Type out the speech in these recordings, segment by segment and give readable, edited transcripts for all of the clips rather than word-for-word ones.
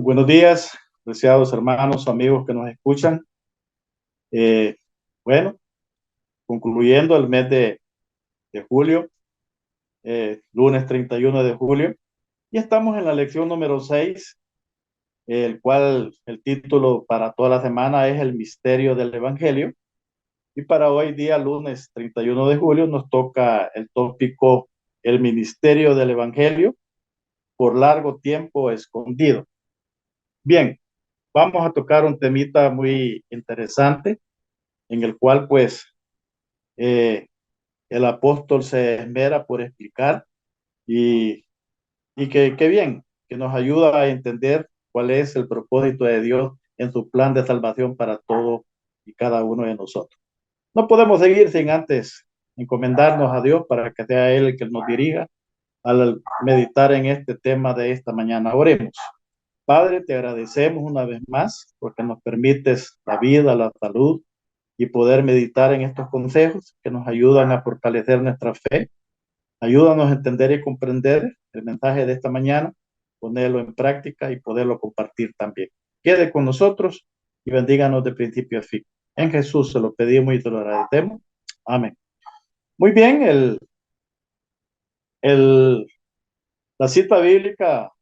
Buenos días, apreciados hermanos, amigos que nos escuchan. Eh, bueno, concluyendo el mes de julio, lunes 31 de julio, y estamos en la lección número 6, el cual el título para toda la semana es el misterio del Evangelio. Y para hoy día, lunes 31 de julio, nos toca el tópico el ministerio del Evangelio por largo tiempo escondido. Bien, vamos a tocar un temita muy interesante en el cual pues eh, el apóstol se esmera por explicar y, y que bien, que nos ayuda a entender cuál es el propósito de Dios en su plan de salvación para todo y cada uno de nosotros. No podemos seguir sin antes encomendarnos a Dios para que sea Él el que nos dirija al meditar en este tema de esta mañana. Oremos. Padre, te agradecemos una vez más porque nos permites la vida, la salud y poder meditar en estos consejos que nos ayudan a fortalecer nuestra fe. Ayúdanos a entender y comprender el mensaje de esta mañana, ponerlo en práctica y poderlo compartir también. Quede con nosotros y bendíganos de principio a fin. En Jesús se lo pedimos y te lo agradecemos. Amén. Muy bien, el, la cita bíblica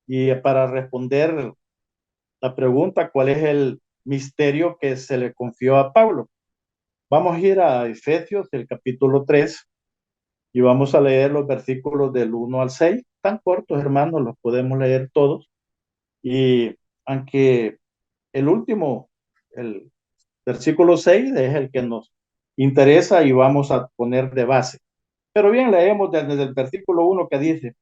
y para responder la pregunta, ¿cuál es el misterio que se le confió a Pablo? Vamos a ir a Efesios, el capítulo 3, y vamos a leer los versículos del 1 al 6. Tan cortos, hermanos, los podemos leer todos. Y aunque el último, el versículo 6 es el que nos interesa y vamos a poner de base. Pero bien, leemos desde el versículo 1 que dice,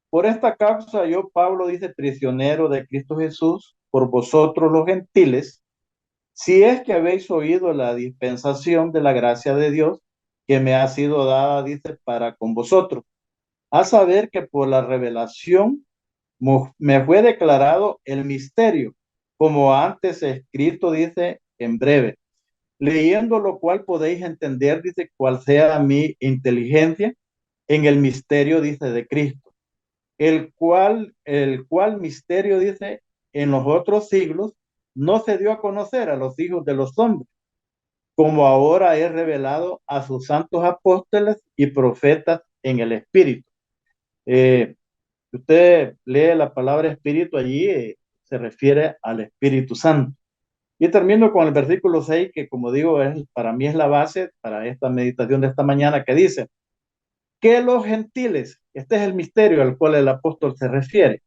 por esta causa yo, Pablo, dice, prisionero de Cristo Jesús, por vosotros los gentiles, si es que habéis oído la dispensación de la gracia de Dios que me ha sido dada, dice, para con vosotros, a saber que por la revelación me fue declarado el misterio, como antes escrito, dice, en breve. Leyendo lo cual podéis entender, dice, cuál sea mi inteligencia en el misterio, dice, de Cristo, el cual misterio, dice, en los otros siglos no se dio a conocer a los hijos de los hombres, como ahora es revelado a sus santos apóstoles y profetas en el Espíritu. Eh, Usted lee la palabra Espíritu allí, se refiere al Espíritu Santo. Y termino con el versículo 6, que como digo, para mí es la base para esta meditación de esta mañana, que dice, que los gentiles, este es el misterio al cual el apóstol se refiere,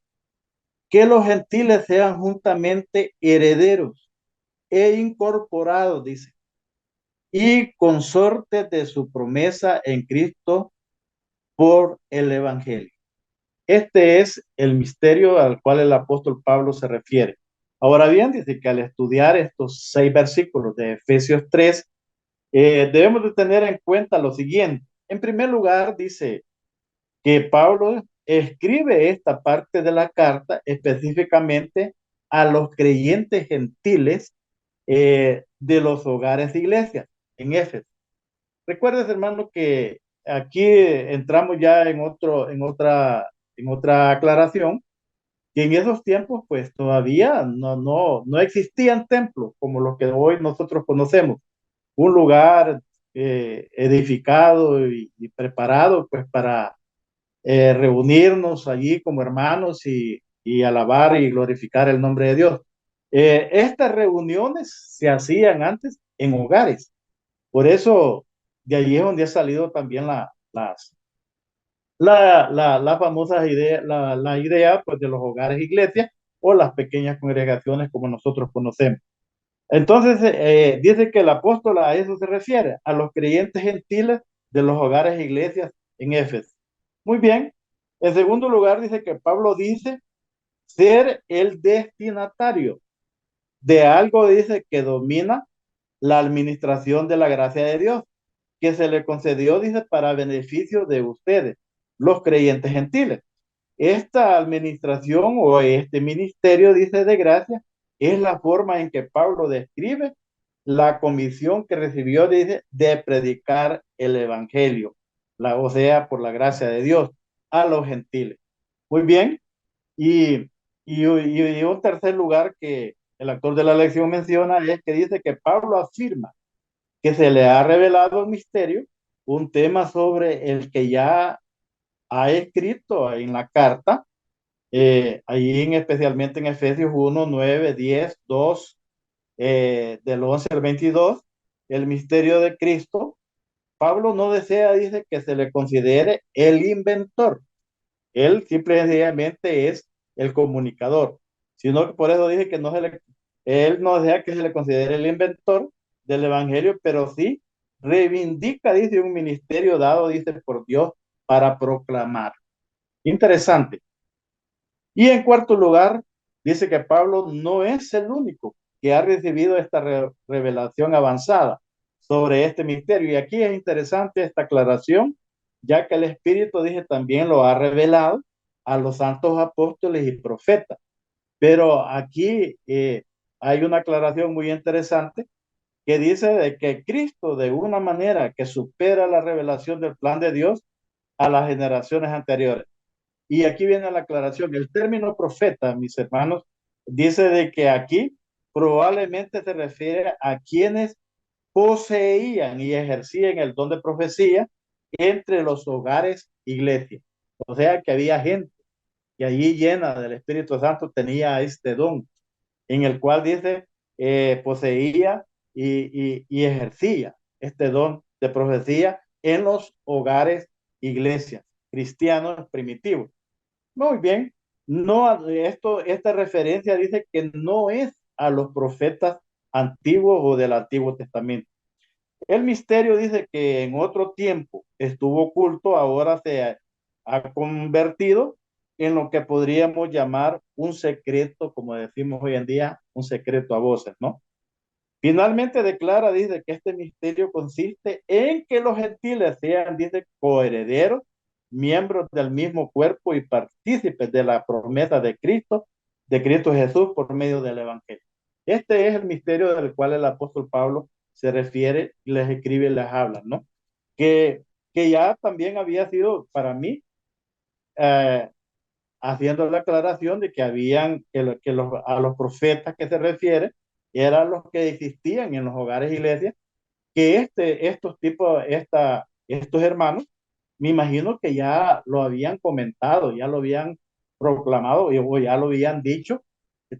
que los gentiles sean juntamente herederos e incorporados, dice, y consortes de su promesa en Cristo por el Evangelio. Este es el misterio al cual el apóstol Pablo se refiere. Ahora bien, dice que al estudiar estos 6 versículos de Efesios 3, debemos de tener en cuenta lo siguiente. En primer lugar, dice que Pablo escribe esta parte de la carta específicamente a los creyentes gentiles de los hogares de iglesia en Éfeso. Recuerdes, hermano, que aquí entramos ya en otra aclaración, que en esos tiempos, pues todavía no existían templos como los que hoy nosotros conocemos. Un lugar edificado y preparado, pues para reunirnos allí como hermanos y alabar y glorificar el nombre de Dios. Estas reuniones se hacían antes en hogares. Por eso, de allí es donde ha salido también la famosa idea, la idea pues, de los hogares iglesias o las pequeñas congregaciones como nosotros conocemos. Entonces, dice que el apóstol a eso se refiere, a los creyentes gentiles de los hogares iglesias en Éfeso. Muy bien. En segundo lugar, dice que Pablo dice ser el destinatario de algo, dice, que domina la administración de la gracia de Dios, que se le concedió, dice, para beneficio de ustedes, los creyentes gentiles. Esta administración o este ministerio, dice, de gracia, es la forma en que Pablo describe la comisión que recibió, dice, de predicar el evangelio, o sea, por la gracia de Dios, a los gentiles. Muy bien, y, y un tercer lugar que el autor de la lección menciona es que dice que Pablo afirma que se le ha revelado un misterio, un tema sobre el que ya ha escrito en la carta, especialmente en Efesios 1, 9, 10, 2, del 11 al 22, el misterio de Cristo. Pablo no desea, dice, que se le considere el inventor. Él simple y sencillamente es el comunicador, sino que por eso dije que él no desea que se le considere el inventor del evangelio, pero sí reivindica, dice, un ministerio dado, dice, por Dios para proclamar. Interesante. Y en cuarto lugar, dice que Pablo no es el único que ha recibido esta revelación avanzada sobre este misterio. Y aquí es interesante esta aclaración, ya que el Espíritu, dije, también lo ha revelado a los santos apóstoles y profetas. Pero aquí hay una aclaración muy interesante que dice de que Cristo, de una manera que supera la revelación del plan de Dios a las generaciones anteriores. Y aquí viene la aclaración. El término profeta, mis hermanos, dice de que aquí probablemente se refiere a quienes poseían y ejercían el don de profecía entre los hogares iglesias. O sea que había gente que allí llena del Espíritu Santo tenía este don, en el cual dice poseía y ejercía este don de profecía en los hogares iglesias cristianos primitivos. Muy bien. No, esta referencia dice que no es a los profetas antiguos o del Antiguo Testamento. El misterio dice que en otro tiempo estuvo oculto, ahora ha convertido en lo que podríamos llamar un secreto, como decimos hoy en día, un secreto a voces, ¿no? Finalmente declara, dice, que este misterio consiste en que los gentiles sean, dice, coherederos, miembros del mismo cuerpo y partícipes de la promesa de Cristo Jesús por medio del Evangelio. Este es el misterio del cual el apóstol Pablo se refiere, les escribe y les habla, ¿no? Que, que ya también había sido para mí, eh, haciendo la aclaración de que a los profetas que se refiere eran los que existían en los hogares iglesias, que estos hermanos, me imagino que ya lo habían comentado, ya lo habían proclamado o ya lo habían dicho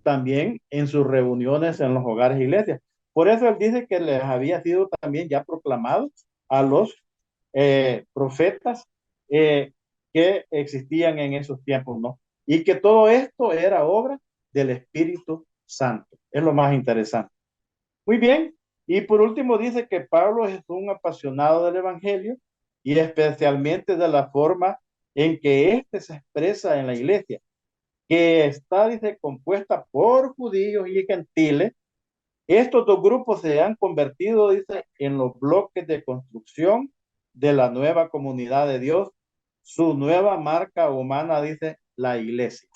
también en sus reuniones en los hogares iglesias. Por eso él dice que les había sido también ya proclamado a los profetas eh, que existían en esos tiempos, ¿no? Y que todo esto era obra del Espíritu Santo. Es lo más interesante. Muy bien. Y por último dice que Pablo es un apasionado del Evangelio y especialmente de la forma en que éste se expresa en la iglesia, que está, dice, compuesta por judíos y gentiles. Estos dos grupos se han convertido, dice, en los bloques de construcción de la nueva comunidad de Dios, su nueva marca humana, dice, la iglesia.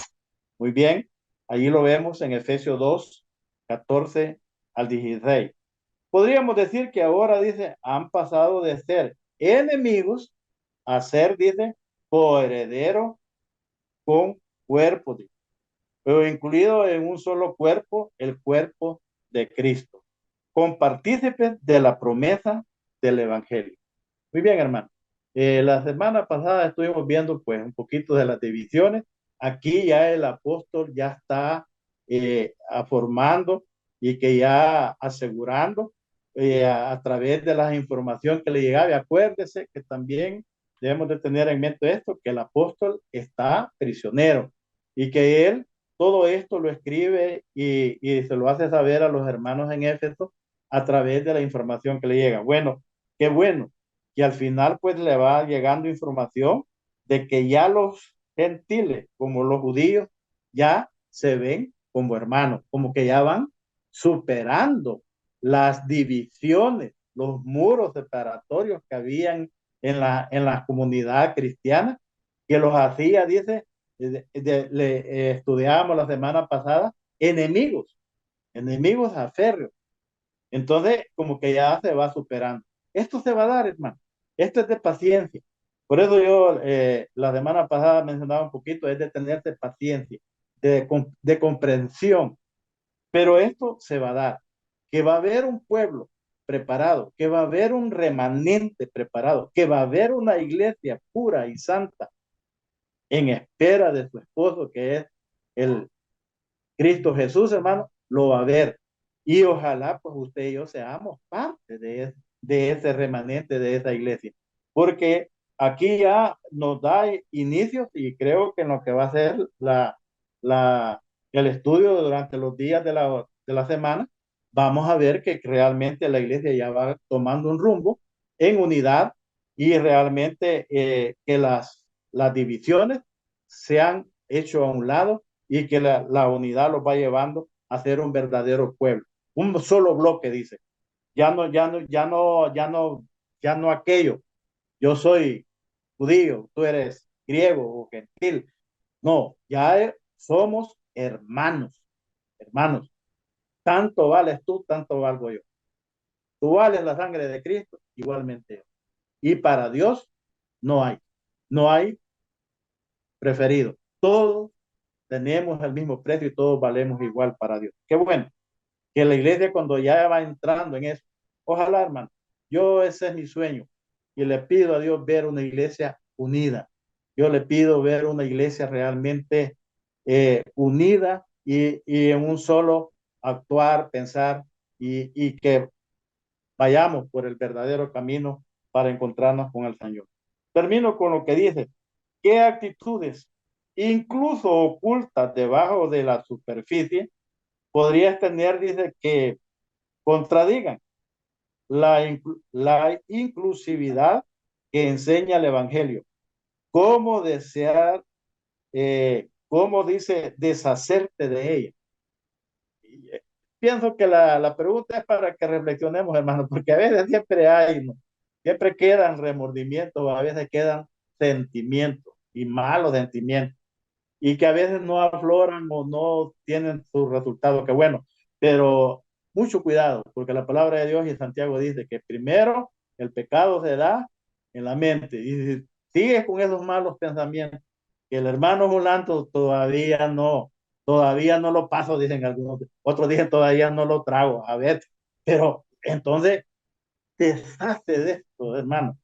Muy bien, allí lo vemos en Efesios 2, 14 al 16. Podríamos decir que ahora, dice, han pasado de ser enemigos a ser, dice, coherederos con cuerpo, dice, pero incluido en un solo cuerpo, el cuerpo de Cristo, con partícipes de la promesa del Evangelio. Muy bien, hermano. La semana pasada estuvimos viendo pues un poquito de las divisiones. Aquí ya el apóstol ya está formando y que ya asegurando a través de la información que le llegaba. Y acuérdese que también debemos de tener en mente esto, que el apóstol está prisionero y que él todo esto lo escribe y se lo hace saber a los hermanos en Éfeso a través de la información que le llega. Bueno, qué bueno y al final pues le va llegando información de que ya los gentiles como los judíos ya se ven como hermanos, como que ya van superando las divisiones, los muros separatorios que habían en la comunidad cristiana, que los hacía, dice, estudiábamos la semana pasada, enemigos a férreos. Entonces, como que ya se va superando. Esto se va a dar, hermano. Esto es de paciencia. Por eso yo la semana pasada mencionaba un poquito, es de tenerse paciencia, de comprensión. Pero esto se va a dar, que va a haber un pueblo preparado, que va a haber un remanente preparado, que va a haber una iglesia pura y santa en espera de su esposo, que es el Cristo Jesús, hermano, lo va a ver. Y ojalá pues usted y yo seamos parte de ese remanente, de esa iglesia. Porque aquí ya nos da inicios y creo que en lo que va a ser la, el estudio durante los días de la semana, vamos a ver que realmente la iglesia ya va tomando un rumbo en unidad y realmente que las divisiones se han hecho a un lado y que la unidad los va llevando a ser un verdadero pueblo, un solo bloque, dice. Ya no aquello. Yo soy judío, tú eres griego o gentil. No, ya somos hermanos, hermanos. Tanto vales tú, tanto valgo yo. Tú vales la sangre de Cristo, igualmente yo. Y para Dios no hay preferido. Todos tenemos el mismo precio y todos valemos igual para Dios. Qué bueno que la iglesia cuando ya va entrando en eso, ojalá hermano, yo ese es mi sueño y le pido a Dios ver una iglesia unida. Yo le pido ver una iglesia realmente unida y en un solo actuar, pensar y que vayamos por el verdadero camino para encontrarnos con el Señor. Termino con lo que dice, ¿qué actitudes, incluso ocultas debajo de la superficie, podrías tener, dice, que contradigan la inclusividad que enseña el Evangelio? ¿Cómo desear, cómo dice, deshacerte de ella? Pienso que la pregunta es para que reflexionemos, hermano, porque a veces siempre hay, ¿no? Siempre quedan remordimientos, a veces quedan sentimientos y malos sentimientos, y que a veces no afloran o no tienen su resultado, que bueno, pero mucho cuidado, porque la palabra de Dios y Santiago dice que primero el pecado se da en la mente, y si sigues con esos malos pensamientos, que el hermano Julanto todavía no lo paso, dicen algunos, otros dicen todavía no lo trago, a ver, pero entonces deshace de esto, hermano,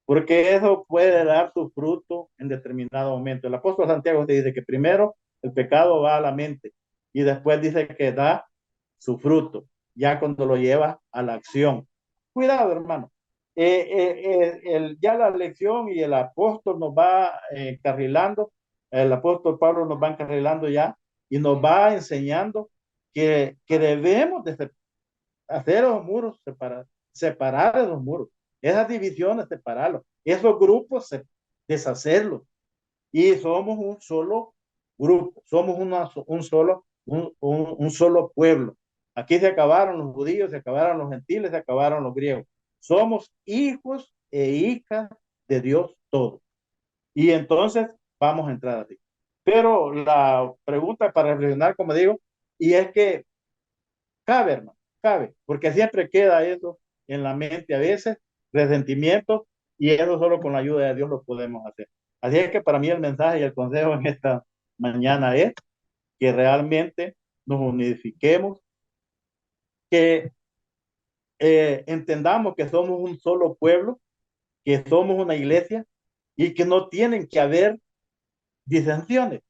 porque eso puede dar su fruto en determinado momento. El apóstol Santiago te dice que primero el pecado va a la mente y después dice que da su fruto, ya cuando lo lleva a la acción. Cuidado, hermano. Ya la lección y el apóstol nos va encarrilando, el apóstol Pablo nos va encarrilando ya y nos va enseñando que debemos de hacer los muros, separar esos muros, esas divisiones, separarlos, esos grupos, deshacerlos. Y somos un solo grupo, somos un solo pueblo. Aquí se acabaron los judíos, se acabaron los gentiles, se acabaron los griegos. Somos hijos e hijas de Dios todos. Y entonces vamos a entrar así. Pero la pregunta para reflexionar, como digo, y es que cabe, hermano, cabe, porque siempre queda eso en la mente a veces, resentimiento, y eso solo con la ayuda de Dios lo podemos hacer. Así es que para mí el mensaje y el consejo en esta mañana es que realmente nos unifiquemos, que entendamos que somos un solo pueblo, que somos una iglesia y que no tienen que haber disensiones.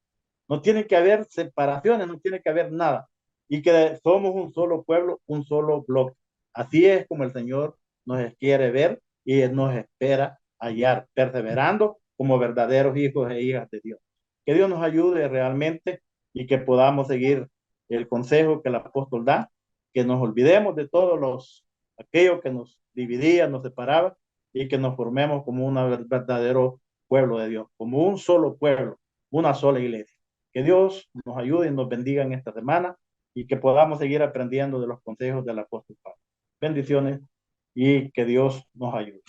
No tiene que haber separaciones, no tiene que haber nada. Y que somos un solo pueblo, un solo bloque. Así es como el Señor nos quiere ver y nos espera hallar, perseverando como verdaderos hijos e hijas de Dios. Que Dios nos ayude realmente y que podamos seguir el consejo que el apóstol da, que nos olvidemos de todos aquellos que nos dividían, nos separaban y que nos formemos como un verdadero pueblo de Dios, como un solo pueblo, una sola iglesia. Que Dios nos ayude y nos bendiga en esta semana y que podamos seguir aprendiendo de los consejos del apóstol Pablo. Bendiciones y que Dios nos ayude.